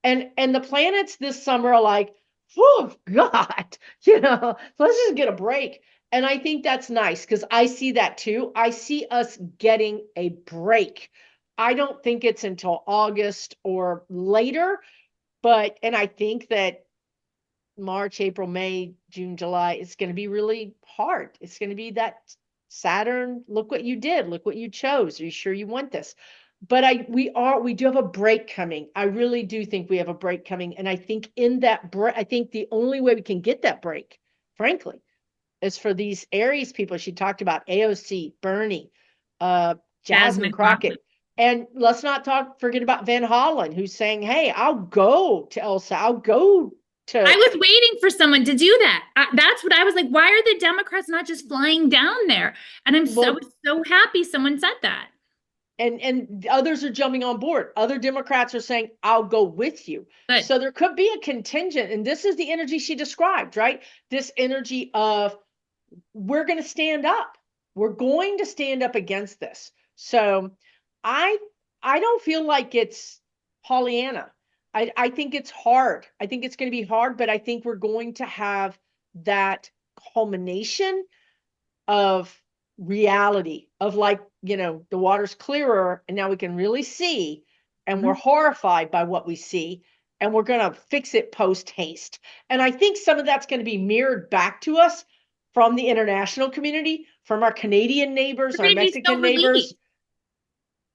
And the planets this summer are like, oh God, let's just get a break. And I think that's nice because I see that too. I see us getting a break. I don't think it's until August or later, and I think that March, April, May, June, July, it's going to be really hard. It's going to be that Saturn, look what you did, look what you chose. Are you sure you want this? But we do have a break coming. I really do think we have a break coming. And I think in that break, I think the only way we can get that break, frankly, is for these Aries people. She talked about AOC, Bernie, Jasmine Crockett. And let's not forget about Van Hollen, who's saying, hey, I'll go to Elsa. I'll go to. I was waiting for someone to do that. That's what I was like. Why are the Democrats not just flying down there? And I was so happy someone said that. And others are jumping on board. Other Democrats are saying, I'll go with you. Good. So there could be a contingent. And this is the energy she described, right? This energy of we're going to stand up. We're going to stand up against this. So I don't feel like it's Pollyanna. I think it's hard. I think it's going to be hard, but I think we're going to have that culmination of reality of like, the water's clearer and now we can really see, and we're horrified by what we see, and we're going to fix it post haste. And I think some of that's going to be mirrored back to us from the international community, from our Canadian neighbors, our Mexican neighbors,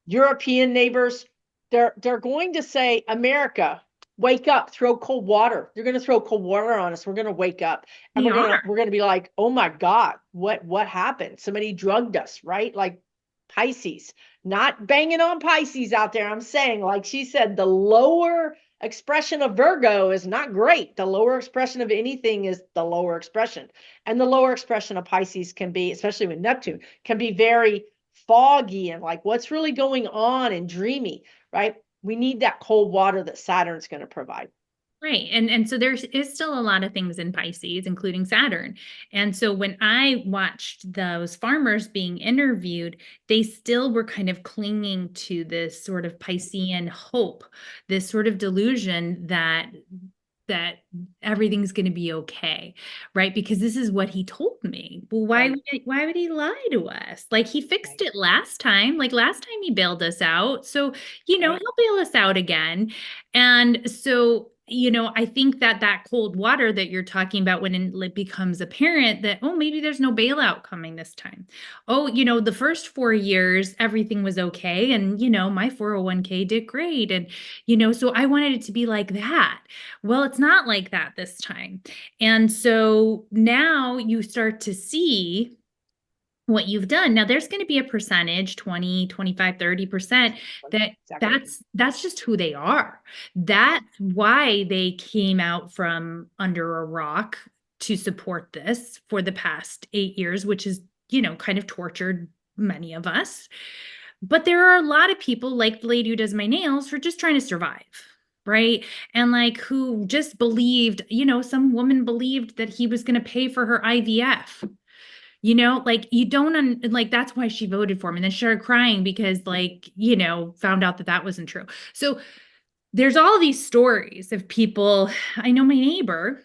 European neighbors. They're going to say, America, wake up, throw cold water. They're going to throw cold water on us. We're going to wake up, and we're going to be like, oh my God, what happened? Somebody drugged us, right? Like Pisces, not banging on Pisces out there. I'm saying, like she said, the lower expression of Virgo is not great. The lower expression of anything is the lower expression. And the lower expression of Pisces can be, especially with Neptune, can be very foggy and like what's really going on and dreamy, right? We need that cold water that Saturn's going to provide. Right. And so there is still a lot of things in Pisces, including Saturn. And so when I watched those farmers being interviewed, they still were kind of clinging to this sort of Piscean hope, this sort of delusion that everything's going to be okay, right? Because this is what he told me. Well, why would he lie to us? Like he fixed it last time. Like last time he bailed us out. So, he'll bail us out again. And so, I think that cold water that you're talking about when it becomes apparent that, oh, maybe there's no bailout coming this time. Oh, the first 4 years, everything was okay. And, my 401k did great. And, so I wanted it to be like that. Well, it's not like that this time. And so now you start to see what you've done. Now there's going to be a percentage, 20, 25, 30%, that's just who they are. That's why they came out from under a rock to support this for the past 8 years, which is, kind of tortured many of us. But there are a lot of people like the lady who does my nails who are just trying to survive. Right. And like who just believed, some woman believed that he was going to pay for her IVF. Like you don't, like, that's why she voted for him, and then started crying because like, found out that wasn't true. So there's all these stories of people. I know my neighbor,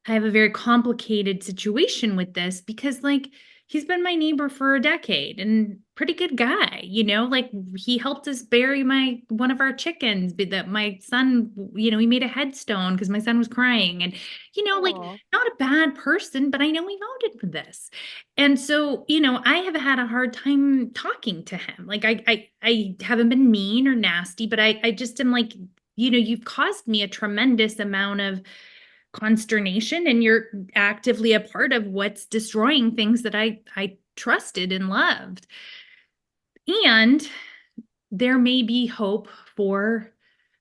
I have a very complicated situation with this because like he's been my neighbor for a decade and pretty good guy, like he helped us bury my one of our chickens that my son, he made a headstone because my son was crying and like Oh, not a bad person, but I know he voted for this. And so, I have had a hard time talking to him. Like I haven't been mean or nasty, but I just am like, you've caused me a tremendous amount of consternation and you're actively a part of what's destroying things that I trusted and loved. And there may be hope for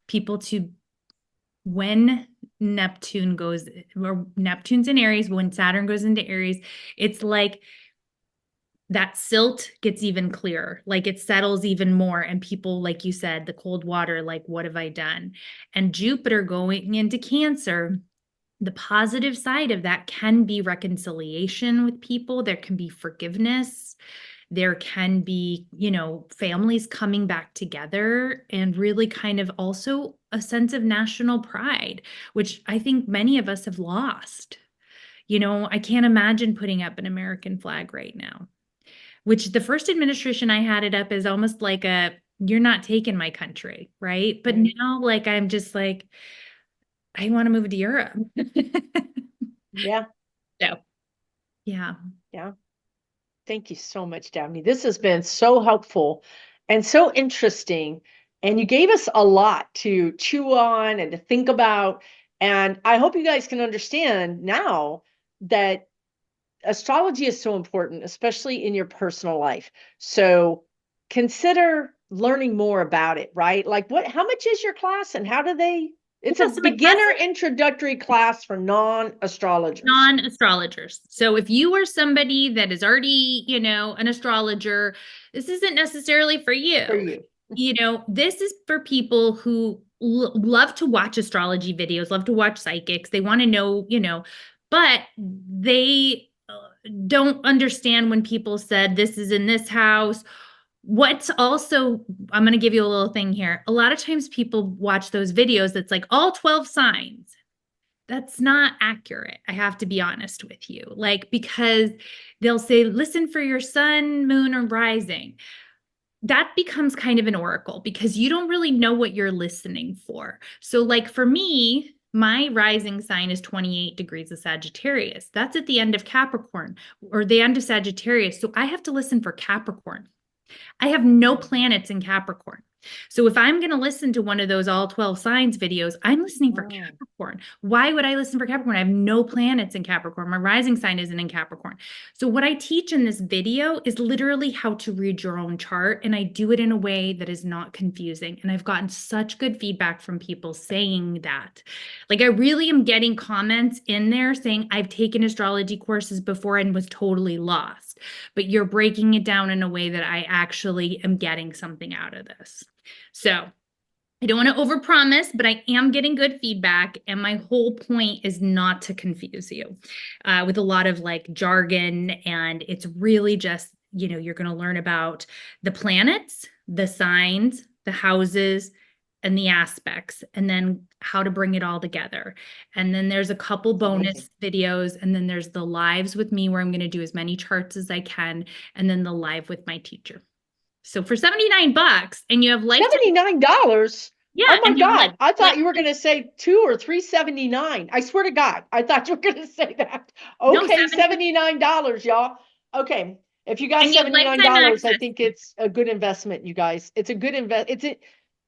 people to, when Neptune goes, or Neptune's in Aries, when Saturn goes into Aries, it's like that silt gets even clearer, like it settles even more. And people, like you said, the cold water, like, what have I done? And Jupiter going into Cancer, the positive side of that can be reconciliation with people. There can be forgiveness. There can be, families coming back together and really kind of also a sense of national pride, which I think many of us have lost. I can't imagine putting up an American flag right now, which the first administration I had it up is almost like you're not taking my country, right? But right. now, like, I'm just like, I want to move to Europe. Yeah, So, yeah. yeah. Thank you so much, Dabney. This has been so helpful and so interesting. And you gave us a lot to chew on and to think about. And I hope you guys can understand now that astrology is so important, especially in your personal life. So consider learning more about it, right? Like how much is your class and how do they, it's a Yeah, so my class beginner is introductory class for non-astrologers. non-astrologers. So if you are somebody that is already, an astrologer, this isn't necessarily for For you. you. This is for people who love to watch astrology videos, love to watch psychics. They want to know, but they don't understand when people said this is in this house. What's also, I'm going to give you a little thing here. A lot of times people watch those videos that's like all 12 signs. That's not accurate. I have to be honest with you. Like, because they'll say, listen for your sun, moon, or rising. That becomes kind of an oracle because you don't really know what you're listening for. So, like for me, my rising sign is 28 degrees of Sagittarius. That's at the end of Capricorn or the end of Sagittarius. So I have to listen for Capricorn. I have no planets in Capricorn. So if I'm going to listen to one of those all 12 signs videos, I'm listening for Wow. Capricorn. Why would I listen for Capricorn? I have no planets in Capricorn. My rising sign isn't in Capricorn. So what I teach in this video is literally how to read your own chart. And I do it in a way that is not confusing. And I've gotten such good feedback from people saying that. Like I really am getting comments in there saying I've taken astrology courses before and was totally lost, but you're breaking it down in a way that I actually am getting something out of this. So I don't want to overpromise, but I am getting good feedback. And my whole point is not to confuse you with a lot of like jargon. And it's really just, you're going to learn about the planets, the signs, the houses, and the aspects, and then how to bring it all together. And then there's a couple Amazing. bonus videos, and then there's the lives with me where I'm going to do as many charts as I can, and then the live with my teacher. So for $79, and you have lifetime, $79. yeah, Oh my and you have God. I thought you were lifetime, going to say 2 or 379. I swear to God, I thought you were going to say that. no Okay, 70, $79, y'all. Okay. If you got and you have lifetime $79, I access. think it's a good investment, you guys. It's a good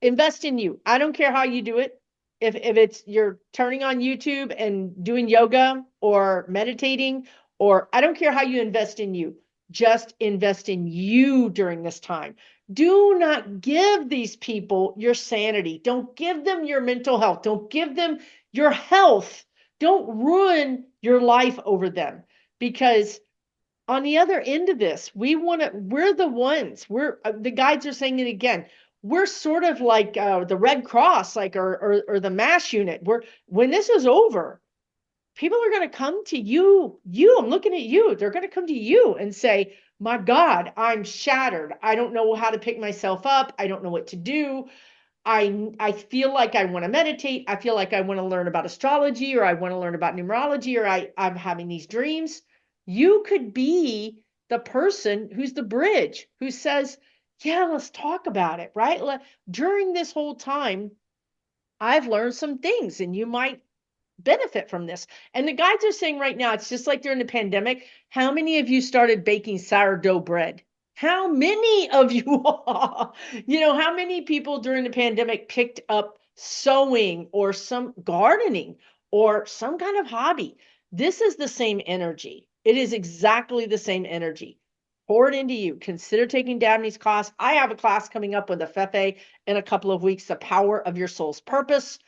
invest in you. I don't care how you do it. If it's you're turning on YouTube and doing yoga or meditating, or I don't care how you invest in you. Just invest in you during this time. Do not give these people your sanity. Don't give them your mental health. Don't give them your health. Don't ruin your life over them, because on the other end of this, we're the ones, the guides are saying it again. We're sort of like the Red Cross, like, or the MASH unit. When this is over, people are going to come to I'm looking at you. They're going to come to you and say, my God, I'm shattered. I don't know how to pick myself up. I don't know what to do. I feel like I want to meditate. I feel like I want to learn about astrology, or I want to learn about numerology, or I'm having these dreams. You could be the person who's the bridge, who says, yeah, let's talk about it, right? During this whole time, I've learned some things and you might benefit from this. And the guides are saying right now, it's just like during the pandemic. How many of you started baking sourdough bread? How many of you, how many people during the pandemic picked up sewing or some gardening or some kind of hobby? This is the same energy. It is exactly the same energy. Pour it into you. Consider taking Dabney's class. I have a class coming up with a Fefe in a couple of weeks, The Power of Your Soul's Purpose.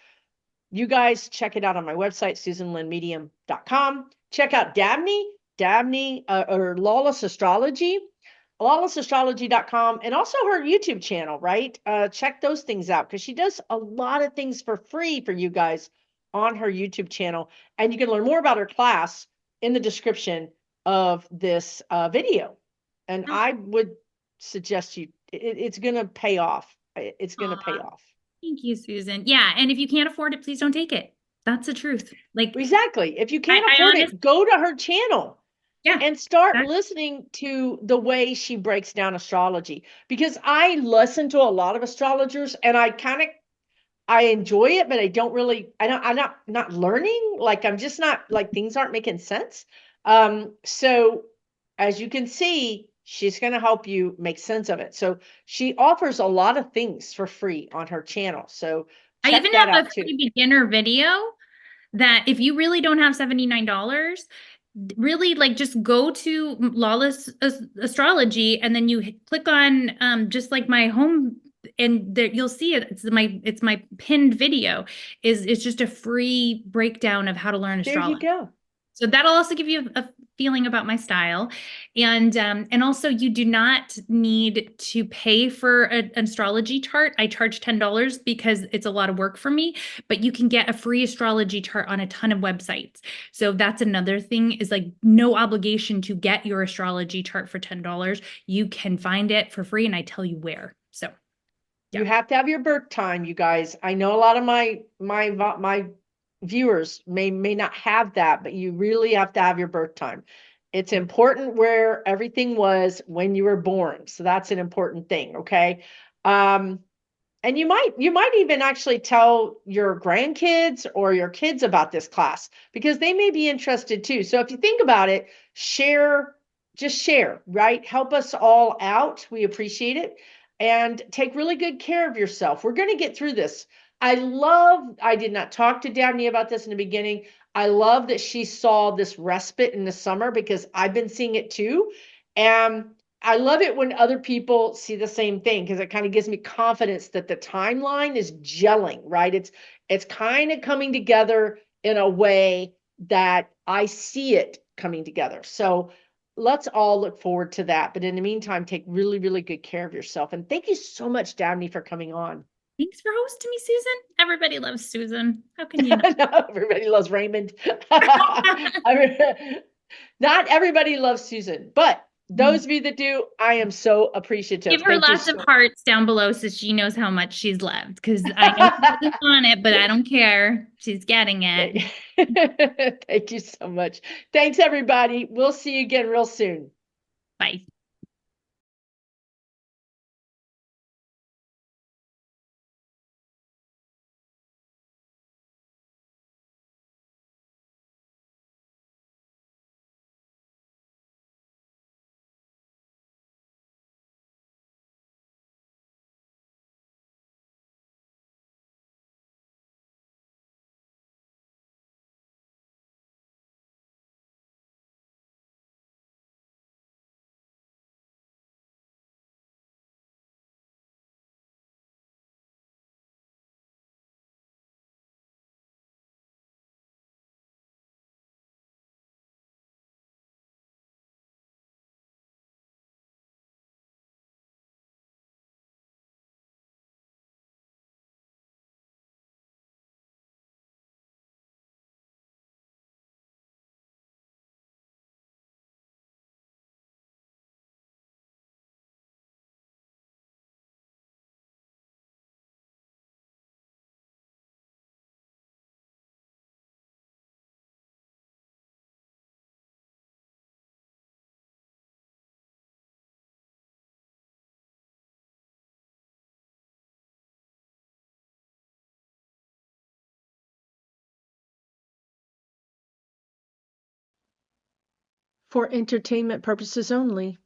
You guys check it out on my website, susanlynnmedium.com. Check out Dabney, or Lawless Astrology, lawlessastrology.com, and also her YouTube channel, right? Check those things out because she does a lot of things for free for you guys on her YouTube channel. And you can learn more about her class in the description of this video. And Oh, I would suggest it's going to pay off. It's going to pay aw, off. thank you, Susan. Yeah, and if you can't afford it, please don't take it. That's the truth. Like, Exactly. If you I, can't I afford honestly, it, go to her channel yeah, and start that, listening to the way she breaks down astrology. Because I listen to a lot of astrologers and I enjoy it, but I don't really, I'm not learning. Like I'm just not like things aren't making sense. So as you can see, she's going to help you make sense of it. So she offers a lot of things for free on her channel. So I check even that have a out too. free beginner video that if you really don't have $79, really like just go to Lawless Astrology and then you click on just like my home and there you'll see it. It's my pinned video is it's just a free breakdown of how to learn There you astrology. go. So that'll also give you a feeling about my style. And also you do not need to pay for an astrology chart. I charge $10 because it's a lot of work for me, but you can get a free astrology chart on a ton of websites. So that's another thing is like no obligation to get your astrology chart for $10. You can find it for free and I tell you where. So You yeah. have to have your birth time, you guys. I know a lot of my viewers may not have that, but you really have to have your birth time. It's important where everything was when you were born. So that's an important thing, okay? Um, and you might even actually tell your grandkids or your kids about this class because they may be interested too. So if you think about it, just share, right? Help us all out. We appreciate it. And take really good care of yourself. We're going to get through this. I did not talk to Dabney about this in the beginning. I love that she saw this respite in the summer because I've been seeing it too. And I love it when other people see the same thing because it kind of gives me confidence that the timeline is gelling, right? It's kind of coming together in a way that I see it coming together. So let's all look forward to that. But in the meantime, take really, really good care of yourself. And thank you so much, Dabney, for coming on. Thanks for hosting me, Susan. Everybody loves Susan. How can you not? No, everybody loves Raymond. Not everybody loves Susan, but those of you that do, I am so appreciative. Give her Thank you lots of so hearts down below so she knows how much she's loved. Because I know she doesn't want it, but I don't care. She's getting it. Thank you so much. Thanks, everybody. We'll see you again real soon. Bye. for entertainment purposes only.